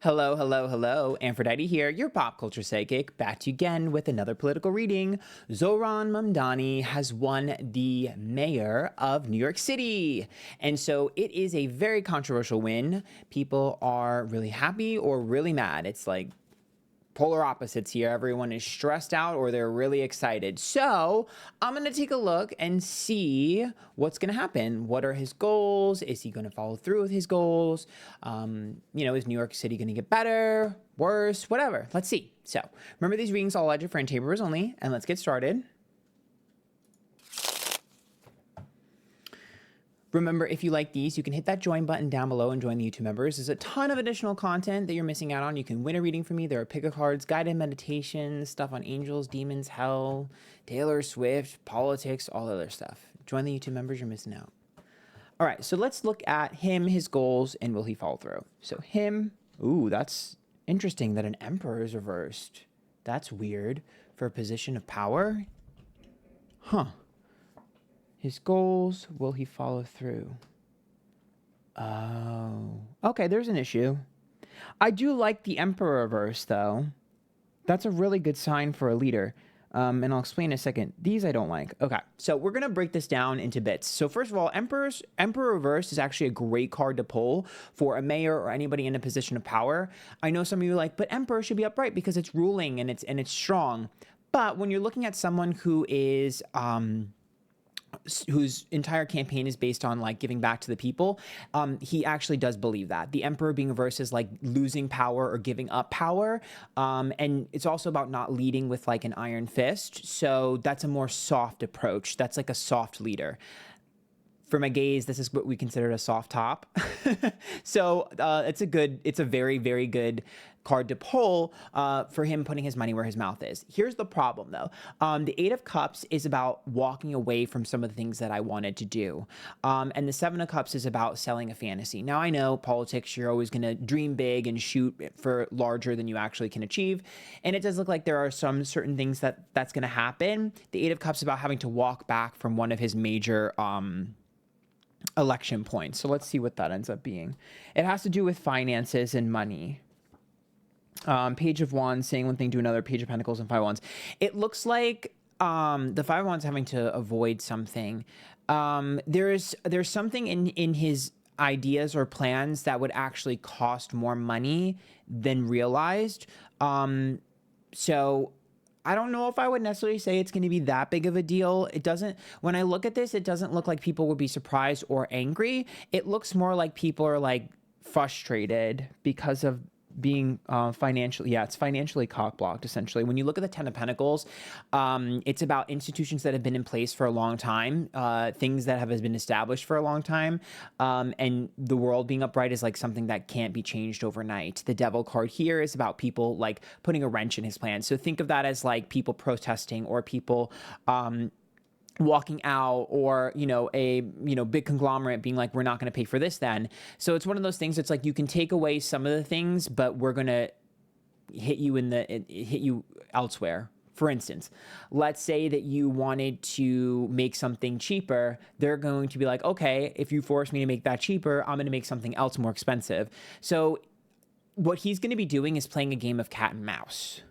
Hello, hello, hello. Antphrodite here, your pop culture psychic, back to you again with another political reading. Zohran Mamdani has won the mayor of New York City. And so it is a very controversial win. People are really happy or really mad. It's like polar opposites here. Everyone is stressed out or they're really excited. So I'm going to take a look and see what's going to happen. What are his goals? Is he going to follow through with his goals? Is New York City going to get better, worse, whatever? Let's see. So remember, these readings all legend for tables only, and let's get started. Remember, if you like these, you can hit that join button down below and join the YouTube members. There's a ton of additional content that you're missing out on. You can win a reading from me. There are pick a cards, guided meditations, stuff on angels, demons, hell, Taylor Swift, politics, all other stuff. Join the YouTube members. You're missing out. All right, so let's look at him, his goals, and will he follow through? So him, ooh, that's interesting that an emperor is reversed. That's weird for a position of power. Huh. His goals, will he follow through? Oh, okay, there's an issue. I do like the Emperor reverse, though. That's a really good sign for a leader. And I'll explain in a second. These I don't like. Okay, so we're going to break this down into bits. So first of all, Emperor reverse is actually a great card to pull for a mayor or anybody in a position of power. I know some of you are like, but Emperor should be upright because it's ruling and it's strong. But when you're looking at someone who is... whose entire campaign is based on like giving back to the people, he actually does believe that the emperor being reversed is like losing power or giving up power, and it's also about not leading with like an iron fist. So that's a more soft approach. That's like a soft leader. For my gays, this is what we consider a soft top. So it's a very, very good card to pull for him putting his money where his mouth is. Here's the problem, though. The Eight of Cups is about walking away from some of the things that I wanted to do. And the Seven of Cups is about selling a fantasy. Now, I know politics, you're always going to dream big and shoot for larger than you actually can achieve. And it does look like there are some certain things that's going to happen. The Eight of Cups is about having to walk back from one of his major... election points. So let's see what that ends up being. It has to do with finances and money. Page of Wands, saying one thing to another, Page of Pentacles and Five of Wands. It looks like the Five of Wands having to avoid something. There's something in his ideas or plans that would actually cost more money than realized. So I don't know if I would necessarily say it's going to be that big of a deal. It doesn't, when I look at this, it doesn't look like people would be surprised or angry. It looks more like people are like frustrated because of being financially, it's financially cock-blocked, essentially. When you look at the Ten of Pentacles, it's about institutions that have been in place for a long time, things that have been established for a long time, and the world being upright is like something that can't be changed overnight. The Devil card here is about people like putting a wrench in his plan. So think of that as like people protesting or people walking out, or a big conglomerate being like, we're not going to pay for this then. So it's one of those things. It's like you can take away some of the things, but we're going to hit you elsewhere. For instance, let's say that you wanted to make something cheaper. They're going to be like, okay, if you force me to make that cheaper, I'm going to make something else more expensive. So what he's going to be doing is playing a game of cat and mouse.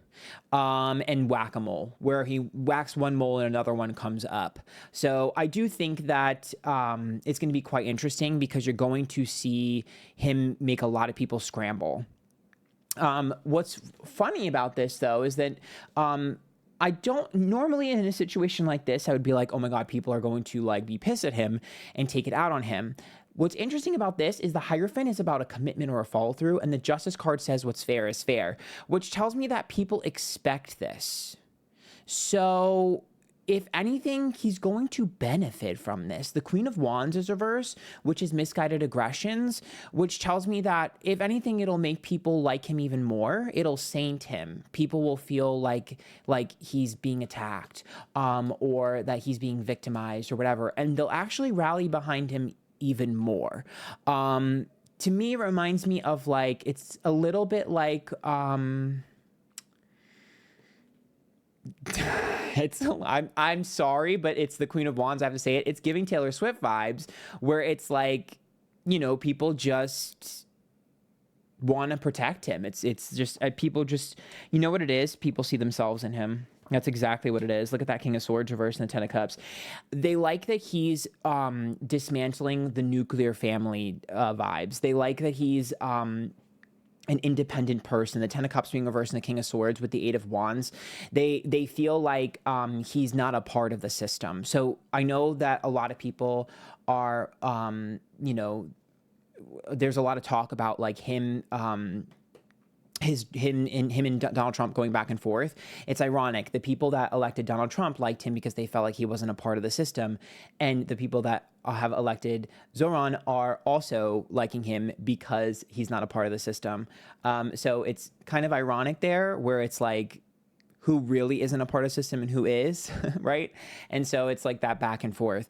And whack-a-mole, where he whacks one mole and another one comes up. So I do think that it's going to be quite interesting because you're going to see him make a lot of people scramble. What's funny about this, though, is that I don't normally in a situation like this, I would be like, oh my God, people are going to like be pissed at him and take it out on him. What's interesting about this is the Hierophant is about a commitment or a follow through, and the Justice card says what's fair is fair, which tells me that people expect this. So if anything, he's going to benefit from this. The Queen of Wands is reverse, which is misguided aggressions, which tells me that if anything, it'll make people like him even more. It'll saint him. People will feel like he's being attacked, or that he's being victimized or whatever, and they'll actually rally behind him even more. To me, it reminds me of like, it's a little bit like, I'm sorry, but it's the Queen of Wands. I have to say it. It's giving Taylor Swift vibes, where it's like, people just want to protect him. It's just people just, you know what it is? People see themselves in him. That's exactly what it is. Look at that King of Swords reverse and the Ten of Cups. They like that he's dismantling the nuclear family vibes. They like that he's an independent person. The Ten of Cups being reversed and the King of Swords with the Eight of Wands. They feel like he's not a part of the system. So I know that a lot of people are, you know, there's a lot of talk about like him and Donald Trump going back and forth. It's ironic. The people that elected Donald Trump liked him because they felt like he wasn't a part of the system, and the people that have elected Zoran are also liking him because he's not a part of the system. So it's kind of ironic there, where it's like, who really isn't a part of the system and who is, right? And so it's like that back and forth.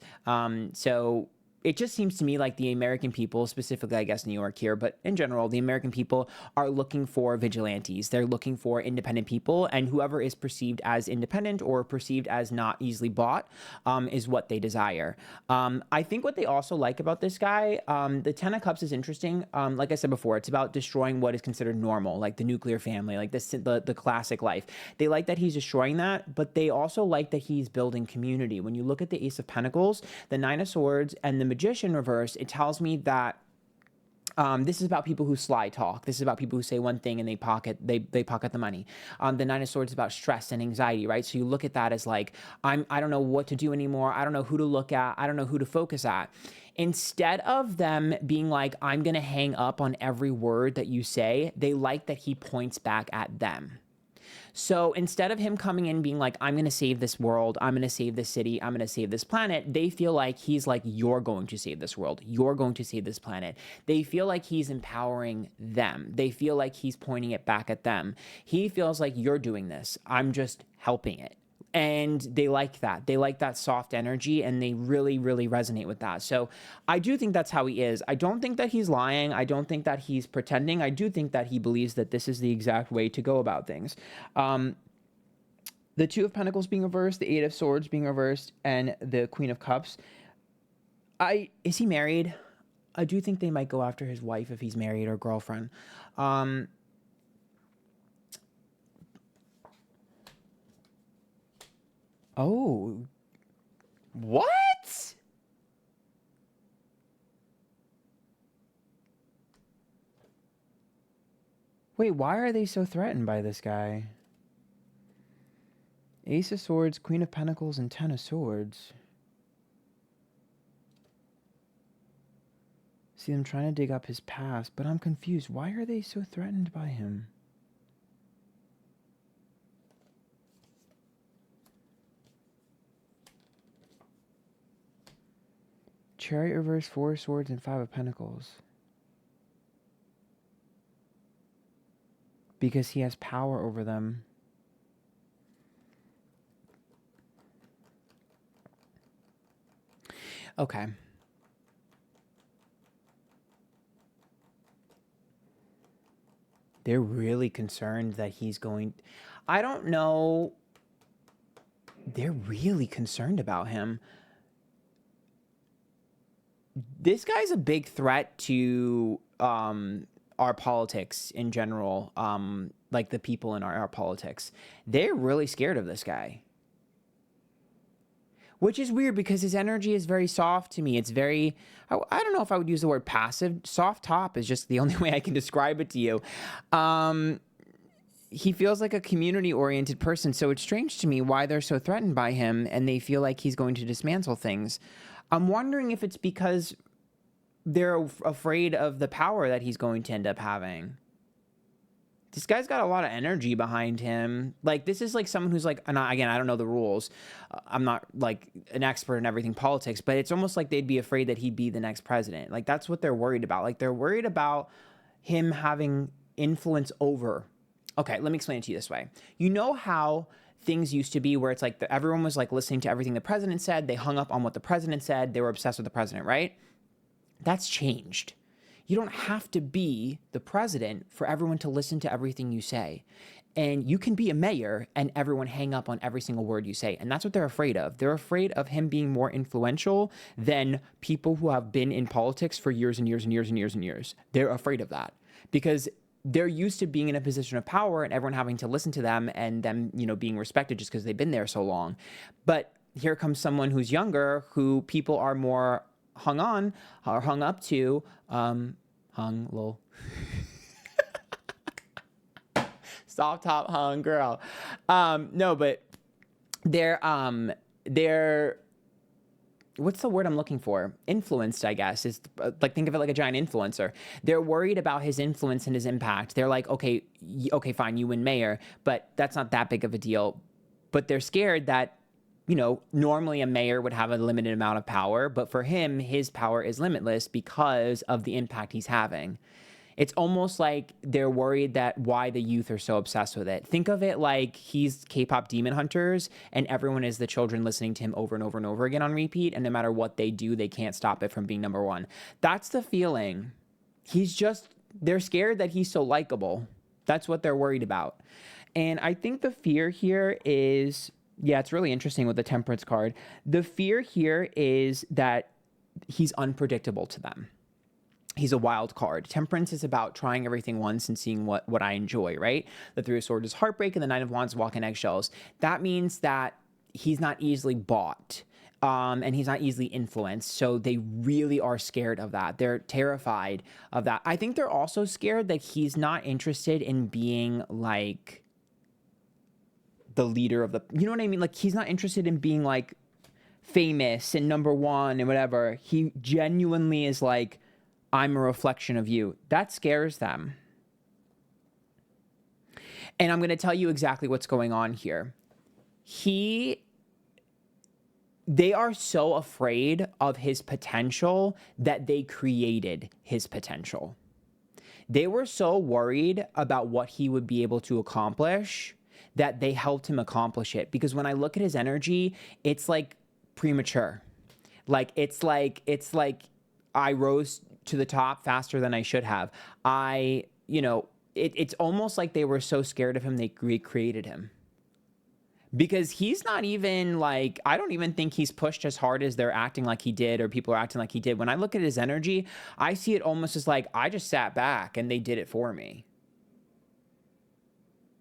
So it just seems to me like the American people, specifically, I guess, New York here, but in general, the American people are looking for vigilantes. They're looking for independent people, and whoever is perceived as independent or perceived as not easily bought is what they desire. I think what they also like about this guy, the Ten of Cups is interesting. Like I said before, it's about destroying what is considered normal, like the nuclear family, like the classic life. They like that he's destroying that, but they also like that he's building community. When you look at the Ace of Pentacles, the Nine of Swords, and the Magician reverse, it tells me that this is about people who sly talk. This is about people who say one thing and they pocket the money. The Nine of Swords is about stress and anxiety, right? So you look at that as like, I don't know what to do anymore. I don't know who to look at. I don't know who to focus at. Instead of them being like, I'm going to hang up on every word that you say, they like that he points back at them. So instead of him coming in being like, I'm going to save this world, I'm going to save this city, I'm going to save this planet, they feel like he's like, you're going to save this world, you're going to save this planet. They feel like he's empowering them. They feel like he's pointing it back at them. He feels like, you're doing this, I'm just helping it. And they like that. They like that soft energy, and they really, really resonate with that. So I do think that's how he is. I don't think that he's lying. I don't think that he's pretending. I do think that he believes that this is the exact way to go about things. The Two of Pentacles being reversed, the Eight of Swords being reversed, and the Queen of Cups. Is he married? I do think they might go after his wife if he's married, or girlfriend. Oh, what? Wait, why are they so threatened by this guy? Ace of Swords, Queen of Pentacles, and Ten of Swords. See them trying to dig up his past, but I'm confused. Why are they so threatened by him? Chariot reverse, Four of Swords, and Five of Pentacles. Because he has power over them. Okay. They're really concerned that he's going... I don't know. They're really concerned about him. This guy's a big threat to our politics in general, like the people in our politics. They're really scared of this guy. Which is weird because his energy is very soft to me. It's very, I don't know if I would use the word passive. Soft top is just the only way I can describe it to you. He feels like a community-oriented person, so it's strange to me why they're so threatened by him and they feel like he's going to dismantle things. I'm wondering if it's because they're afraid of the power that he's going to end up having. This guy's got a lot of energy behind him. Like, this is like someone who's like, and again, I don't know the rules. I'm not like an expert in everything politics, but it's almost like they'd be afraid that he'd be the next president. Like, that's what they're worried about. Like, they're worried about him having influence over. Okay, let me explain it to you this way. You know how things used to be where it's like everyone was like listening to everything the president said. They hung up on what the president said. They were obsessed with the president, right? That's changed. You don't have to be the president for everyone to listen to everything you say. And you can be a mayor and everyone hang up on every single word you say. And that's what they're afraid of. They're afraid of him being more influential than people who have been in politics for years and years and years and years and years. They're afraid of that because they're used to being in a position of power and everyone having to listen to them and them, being respected just because they've been there so long. But here comes someone who's younger, who people are more hung on or hung up to, lol. Soft top hung girl. No, but they're what's the word I'm looking for? Influenced, I guess, is like, think of it like a giant influencer. They're worried about his influence and his impact. They're like, okay, fine, you win mayor, but that's not that big of a deal. But they're scared that, normally a mayor would have a limited amount of power, but for him, his power is limitless because of the impact he's having. It's almost like they're worried that why the youth are so obsessed with it. Think of it like he's K-pop Demon Hunters and everyone is the children listening to him over and over and over again on repeat. And no matter what they do, they can't stop it from being number one. That's the feeling. They're scared that he's so likable. That's what they're worried about. And I think the fear here is, it's really interesting with the Temperance card. The fear here is that he's unpredictable to them. He's a wild card. Temperance is about trying everything once and seeing what I enjoy, right? The Three of Swords is heartbreak and the Nine of Wands is walking eggshells. That means that he's not easily bought and he's not easily influenced. So they really are scared of that. They're terrified of that. I think they're also scared that he's not interested in being like the leader of you know what I mean? Like, he's not interested in being like famous and number one and whatever. He genuinely is like, I'm a reflection of you. That scares them. And I'm going to tell you exactly what's going on here. They are so afraid of his potential that they created his potential. They were so worried about what he would be able to accomplish that they helped him accomplish it. Because when I look at his energy, it's like premature. It's like I rose to the top faster than I should have. It's almost like they were so scared of him, they recreated him. Because he's not even like, I don't even think he's pushed as hard as they're acting like he did or people are acting like he did. When I look at his energy, I see it almost as like, I just sat back and they did it for me.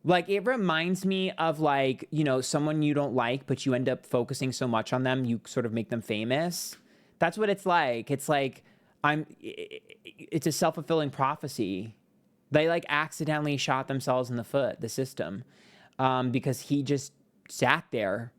Like, it reminds me of like, someone you don't like, but you end up focusing so much on them, you sort of make them famous. That's what it's like. It's like, it's a self-fulfilling prophecy. They like accidentally shot themselves in the foot, the system, because he just sat there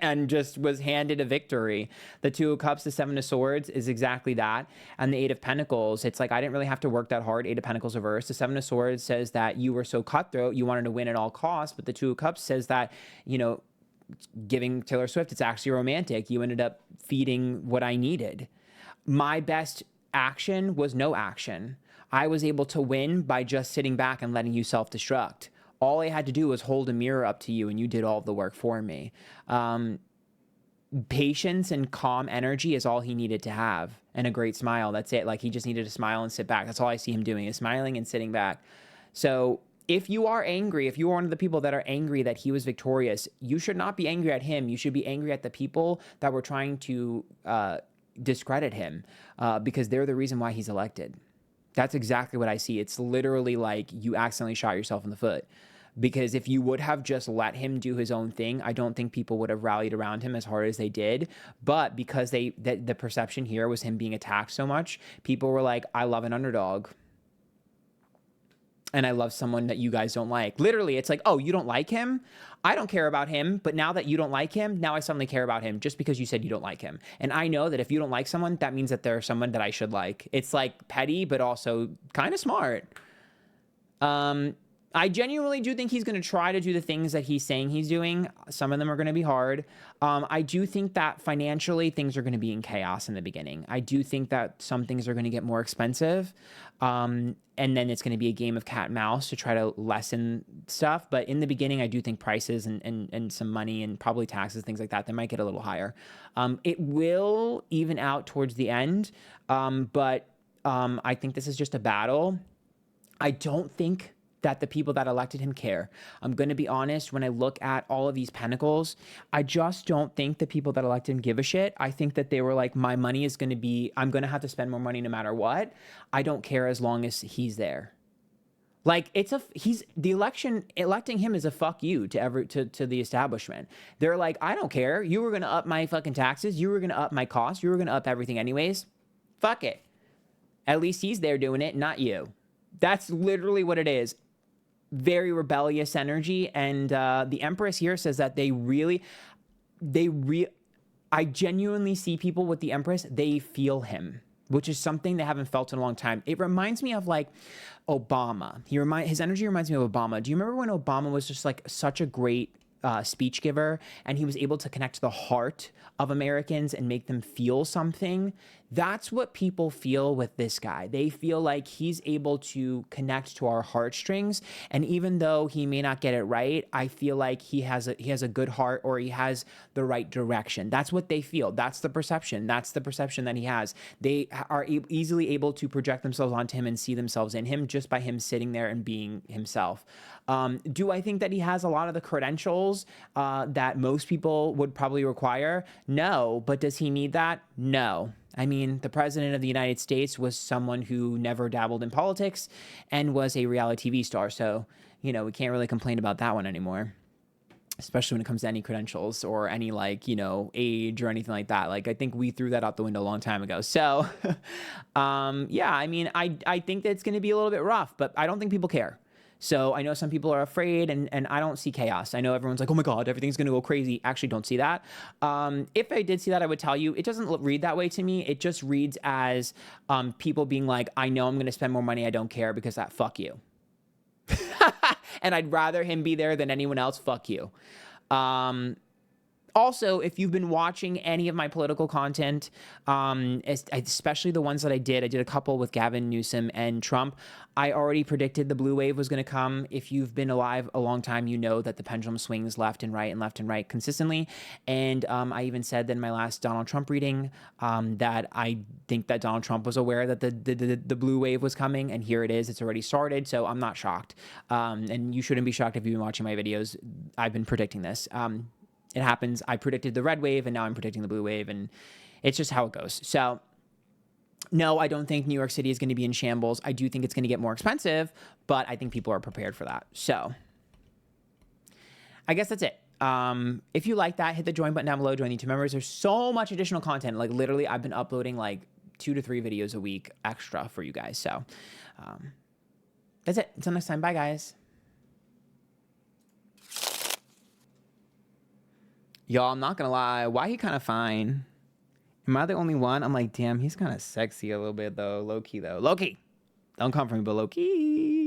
and just was handed a victory. The Two of Cups, the Seven of Swords is exactly that. And the Eight of Pentacles, it's like, I didn't really have to work that hard. Eight of Pentacles reverse. The Seven of Swords says that you were so cutthroat, you wanted to win at all costs. But the Two of Cups says that, giving Taylor Swift, it's actually romantic. You ended up feeding what I needed. My best action was no action. I was able to win by just sitting back and letting you self-destruct. All I had to do was hold a mirror up to you and you did all of the work for me. Patience and calm energy is all he needed to have, and a great smile. That's it. Like, he just needed to smile and sit back. That's all I see him doing, is smiling and sitting back. So if you are angry, if you are one of the people that are angry that he was victorious, you should not be angry at him. You should be angry at the people that were trying to discredit him, because they're the reason why he's elected. That's exactly what I see. It's literally like you accidentally shot yourself in the foot. Because if you would have just let him do his own thing, I don't think people would have rallied around him as hard as they did. But because the perception here was him being attacked so much, people were like, I love an underdog. And I love someone that you guys don't like. Literally, it's like, oh, you don't like him? I don't care about him. But now that you don't like him, now I suddenly care about him just because you said you don't like him. And I know that if you don't like someone, that means that they're someone that I should like. It's like petty, but also kind of smart. I genuinely do think he's going to try to do the things that he's saying he's doing. Some of them are going to be hard. I do think that financially things are going to be in chaos in the beginning. I do think that some things are going to get more expensive. And then it's going to be a game of cat and mouse to try to lessen stuff. But in the beginning, I do think prices and some money and probably taxes, things like that, they might get a little higher. It will even out towards the end. But I think this is just a battle. I don't think that the people that elected him care. I'm going to be honest, when I look at all of these pentacles, I just don't think the people that elected him give a shit. I think that they were like, my money is going to be, I'm going to have to spend more money no matter what. I don't care as long as he's there. Like electing him is a fuck you to the establishment. They're like, I don't care. You were going to up my fucking taxes. You were going to up my costs. You were going to up everything anyways. Fuck it. At least he's there doing it, not you. That's literally what it is. Very rebellious energy. And the Empress here says that I genuinely see people with the Empress, they feel him, which is something they haven't felt in a long time. It reminds me of like Obama. His energy reminds me of Obama. Do you remember when Obama was just like such a great speech giver, and he was able to connect to the heart of Americans and make them feel something? That's what people feel with this guy. They feel like he's able to connect to our heartstrings. And even though he may not get it right, I feel like he has a good heart, or he has the right direction. That's what they feel. That's the perception. That's the perception that he has. They are easily able to project themselves onto him and see themselves in him just by him sitting there and being himself. Do I think that he has a lot of the credentials that most people would probably require? No. But does he need that? No. I mean, the president of the United States was someone who never dabbled in politics and was a reality TV star. So, we can't really complain about that one anymore, especially when it comes to any credentials or any age or anything like that. Like, I think we threw that out the window a long time ago. So, yeah, I mean, I think that it's going to be a little bit rough, but I don't think people care. So I know some people are afraid, and I don't see chaos. I know everyone's like, oh my God, everything's going to go crazy. Actually, don't see that. If I did see that, I would tell you, it doesn't read that way to me. It just reads as people being like, I know I'm going to spend more money. I don't care, because that fuck you. And I'd rather him be there than anyone else. Fuck you. Also, if you've been watching any of my political content, especially the ones that I did a couple with Gavin Newsom and Trump. I already predicted the blue wave was going to come. If you've been alive a long time, you know that the pendulum swings left and right consistently. And I even said that in my last Donald Trump reading that I think that Donald Trump was aware that the blue wave was coming, and here it is. It's already started, so I'm not shocked. And you shouldn't be shocked if you've been watching my videos. I've been predicting this. It happens. I predicted the red wave, and now I'm predicting the blue wave, and it's just how it goes. So, no, I don't think New York City is going to be in shambles. I do think it's going to get more expensive, but I think people are prepared for that. So, I guess that's it. If you like that, hit the join button down below. Join the YouTube members. There's so much additional content. Like, literally, I've been uploading like 2 to 3 videos a week extra for you guys. So, that's it. Until next time. Bye, guys. Y'all, I'm not gonna lie. Why he kind of fine? Am I the only one? I'm like, damn, he's kind of sexy a little bit though. Low key though. Low key. Don't come for me, but low key.